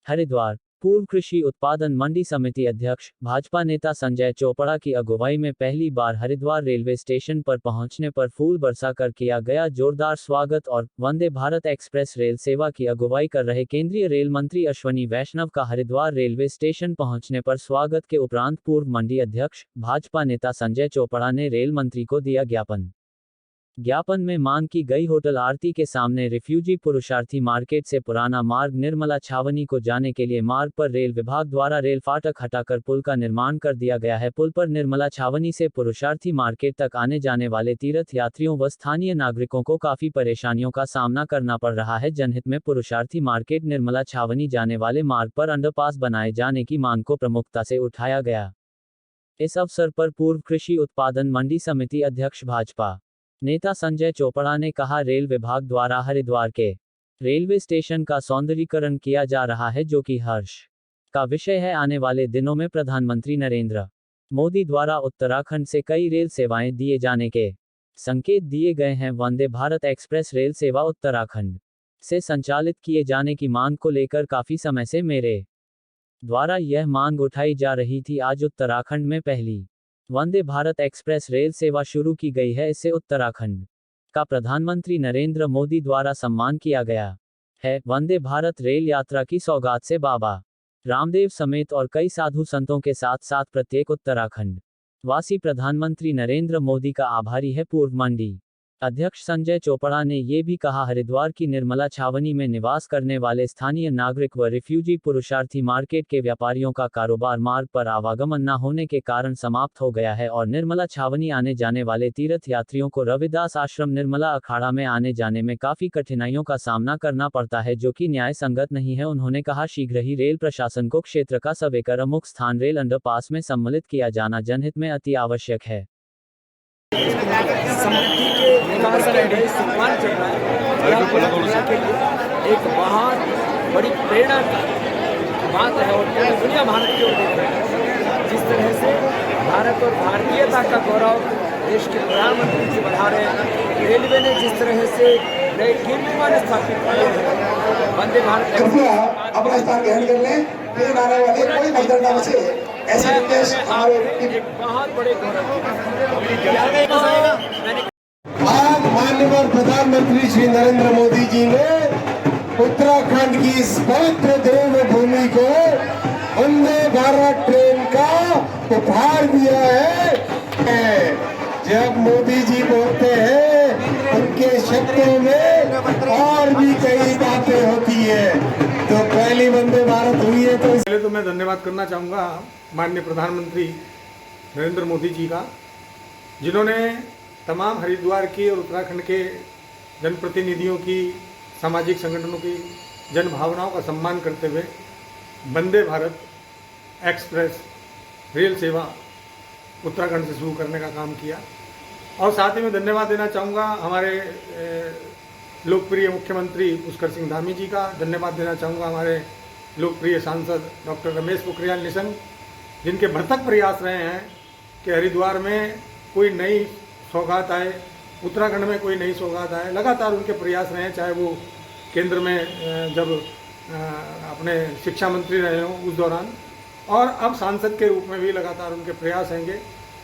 हरिद्वार। पूर्व कृषि उत्पादन मंडी समिति अध्यक्ष भाजपा नेता संजय चोपड़ा की अगुवाई में पहली बार हरिद्वार रेलवे स्टेशन पर पहुंचने पर फूल बरसाकर किया गया जोरदार स्वागत और वंदे भारत एक्सप्रेस रेल सेवा की अगुवाई कर रहे केंद्रीय रेल मंत्री अश्वनी वैष्णव का हरिद्वार रेलवे स्टेशन पहुंचने पर स्वागत के उपरांत पूर्व मंडी अध्यक्ष भाजपा नेता संजय चोपड़ा ने रेल मंत्री को दिया ज्ञापन में मांग की गई होटल आरती के सामने रिफ्यूजी पुरुषार्थी मार्केट से पुराना मार्ग निर्मला छावनी को जाने के लिए मार्ग पर रेल विभाग द्वारा रेल फाटक हटाकर पुल का निर्माण कर दिया गया है। पुल पर निर्मला छावनी से पुरुषार्थी मार्केट तक आने जाने वाले तीर्थ यात्रियों व स्थानीय नागरिकों को काफी परेशानियों का सामना करना पड़ रहा है। जनहित में पुरुषार्थी मार्केट निर्मला छावनी जाने वाले मार्ग पर अंडरपास बनाए जाने की मांग को प्रमुखता से उठाया गया। इस अवसर पर पूर्व कृषि उत्पादन मंडी समिति अध्यक्ष भाजपा नेता संजय चोपड़ा ने कहा, रेल विभाग द्वारा हरिद्वार के रेलवे स्टेशन का सौंदर्यीकरण किया जा रहा है जो कि हर्ष का विषय है। आने वाले दिनों में प्रधानमंत्री नरेंद्र मोदी द्वारा उत्तराखंड से कई रेल सेवाएं दिए जाने के संकेत दिए गए हैं। वंदे भारत एक्सप्रेस रेल सेवा उत्तराखंड से संचालित किए जाने की मांग को लेकर काफी समय से मेरे द्वारा यह मांग उठाई जा रही थी। आज उत्तराखंड में पहली वंदे भारत एक्सप्रेस रेल सेवा शुरू की गई है। इससे उत्तराखंड का प्रधानमंत्री नरेंद्र मोदी द्वारा सम्मान किया गया है। वंदे भारत रेल यात्रा की सौगात से बाबा रामदेव समेत और कई साधु संतों के साथ साथ प्रत्येक उत्तराखंड वासी प्रधानमंत्री नरेंद्र मोदी का आभारी है। पूर्व मंडी अध्यक्ष संजय चोपड़ा ने ये भी कहा, हरिद्वार की निर्मला छावनी में निवास करने वाले स्थानीय नागरिक व रिफ्यूजी पुरुषार्थी मार्केट के व्यापारियों का कारोबार मार्ग पर आवागमन न होने के कारण समाप्त हो गया है और निर्मला छावनी आने जाने वाले तीर्थ यात्रियों को रविदास आश्रम निर्मला अखाड़ा में आने जाने में काफी कठिनाइयों का सामना करना पड़ता है जो कि न्याय संगत नहीं है। उन्होंने कहा, शीघ्र ही रेल प्रशासन को क्षेत्र का सवेकर अमुक स्थान रेल अंडरपास में सम्मिलित किया जाना जनहित में अति आवश्यक है। समृद्धि के विकास का नए सम्मान चल रहा है के लिए एक बहुत बड़ी प्रेरणा की बात है और पूरी दुनिया भारत की ओर देख रही है। जिस तरह से भारत और भारतीयता का गौरव देश के प्रधानमंत्री जी बढ़ा रहे हैं, रेलवे ने जिस तरह से नए कीर्तिमान स्थापित किए हैं, वंदे भारत अपना स्थान ग्रहण कर लें, फिर आने वाले कोई भगदड़ ना मचे। ऐसे निर्देश हमारे एक बहुत बड़े गौरव। आज माननीय प्रधानमंत्री श्री नरेंद्र मोदी जी ने उत्तराखंड की इस पवित्र देवभूमि को वंदे भारत ट्रेन का उपहार दिया है। जब मोदी जी बोलते हैं उनके शब्दों में और भी कई बातें होती है। तो पहली वंदे भारत हुई है। तो पहले तो मैं धन्यवाद करना चाहूँगा माननीय प्रधानमंत्री नरेंद्र मोदी जी का, जिन्होंने तमाम हरिद्वार के और उत्तराखंड के जनप्रतिनिधियों की, सामाजिक संगठनों की जन भावनाओं का सम्मान करते हुए वंदे भारत एक्सप्रेस रेल सेवा उत्तराखंड से शुरू करने का काम किया। और साथ ही मैं धन्यवाद देना चाहूँगा हमारे लोकप्रिय मुख्यमंत्री पुष्कर सिंह धामी जी का, धन्यवाद देना चाहूँगा हमारे लोकप्रिय सांसद डॉक्टर रमेश पोखरियाल निशंक, जिनके भरसक प्रयास रहे हैं कि हरिद्वार में कोई नई सौगात आए, उत्तराखंड में कोई नई सौगात आए। लगातार उनके प्रयास रहे हैं, चाहे वो केंद्र में जब अपने शिक्षा मंत्री रहे हों उस दौरान, और अब सांसद के रूप में भी लगातार उनके प्रयास रहेंगे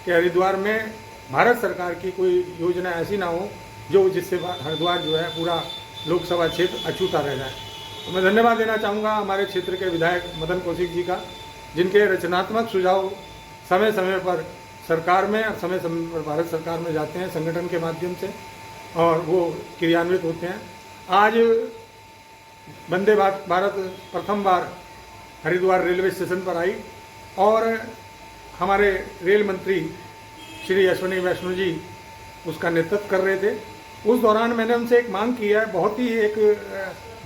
कि हरिद्वार में भारत सरकार की कोई योजना ऐसी ना हो जिससे हरिद्वार जो है पूरा लोकसभा क्षेत्र अछूता रह जाए। तो मैं धन्यवाद देना चाहूँगा हमारे क्षेत्र के विधायक मदन कौशिक जी का, जिनके रचनात्मक सुझाव समय समय पर सरकार में और समय समय पर भारत सरकार में जाते हैं संगठन के माध्यम से और वो क्रियान्वित होते हैं। आज वंदे भारत प्रथम बार हरिद्वार रेलवे स्टेशन पर आई और हमारे रेल मंत्री श्री अश्वनी वैष्णव जी उसका नेतृत्व कर रहे थे। उस दौरान मैंने उनसे एक मांग की है, बहुत ही एक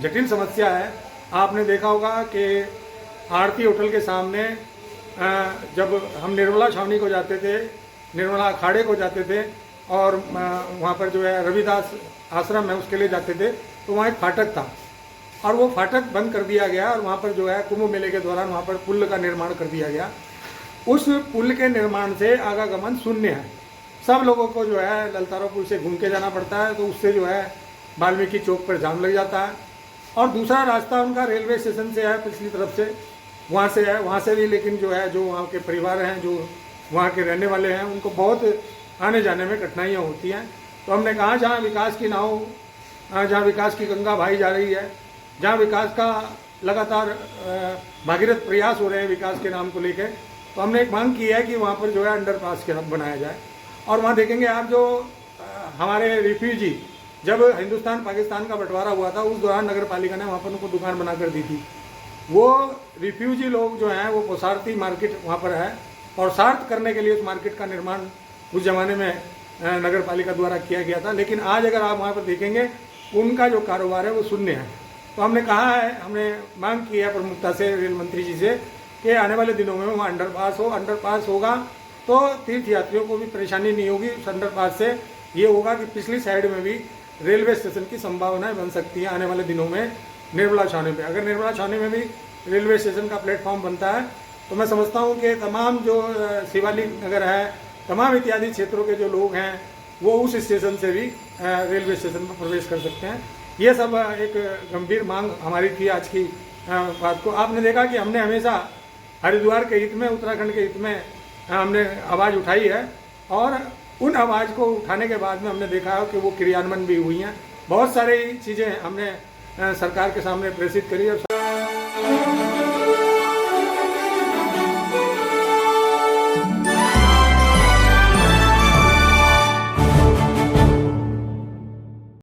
जटिल समस्या है। आपने देखा होगा कि आरती होटल के सामने जब हम निर्मला छावनी को जाते थे, निर्मला अखाड़े को जाते थे और वहाँ पर जो है रविदास आश्रम है उसके लिए जाते थे, तो वहाँ एक फाटक था और वो फाटक बंद कर दिया गया और वहाँ पर जो है कुंभ मेले के दौरान वहाँ पर पुल का निर्माण कर दिया गया। उस पुल के निर्माण से आवागमन शून्य है। सब लोगों को जो है ललतारोपुर से घूम के जाना पड़ता है, तो उससे जो है वाल्मीकि चौक पर जाम लग जाता है और दूसरा रास्ता उनका रेलवे स्टेशन से है, पिछली तरफ से वहाँ से है, वहाँ से भी लेकिन जो है जो वहाँ के परिवार हैं, जो वहाँ के रहने वाले हैं, उनको बहुत आने जाने में कठिनाइयाँ होती हैं। तो हमने कहा जहाँ विकास की नाव, जहाँ विकास की गंगा बहाई जा रही है, जहाँ विकास का लगातार भागीरथ प्रयास हो रहे हैं विकास के नाम को लेकर, तो हमने एक मांग की है कि वहाँ पर जो है अंडरपास के बनाया जाए। और वहाँ देखेंगे आप जो हमारे रिफ्यूजी, जब हिंदुस्तान पाकिस्तान का बंटवारा हुआ था उस दौरान नगर पालिका ने वहाँ पर उनको दुकान बना कर दी थी। वो रिफ्यूजी लोग जो हैं वो पोसारती मार्केट वहाँ पर है, और सार्थ करने के लिए उस मार्केट का निर्माण उस ज़माने में नगर पालिका द्वारा किया गया था। लेकिन आज अगर आप वहाँ पर देखेंगे उनका जो कारोबार है वो शून्य है। तो हमने कहा है, हमने मांग की है प्रमुखता से रेल मंत्री जी से कि आने वाले दिनों में वहाँ अंडरपास हो। अंडरपास होगा तो तीर्थ यात्रियों को भी परेशानी नहीं होगी। उस अंडरपास से ये होगा कि पिछली साइड में भी रेलवे स्टेशन की संभावनाएं बन सकती हैं आने वाले दिनों में निर्मला छावनी पे। अगर निर्मला छावनी में भी रेलवे स्टेशन का प्लेटफॉर्म बनता है तो मैं समझता हूँ कि तमाम जो शिवालिक नगर है, तमाम इत्यादि क्षेत्रों के जो लोग हैं वो उस स्टेशन से भी रेलवे स्टेशन पर प्रवेश कर सकते हैं। ये सब एक गंभीर मांग हमारी थी आज की बात को। आपने देखा कि हमने हमेशा हरिद्वार के हित में, उत्तराखंड के हित में हमने आवाज़ उठाई है, और उन आवाज़ को उठाने के बाद में हमने देखा है कि वो क्रियान्वयन भी हुई हैं। बहुत सारी चीज़ें हमने सरकार के सामने प्रेषित करी। और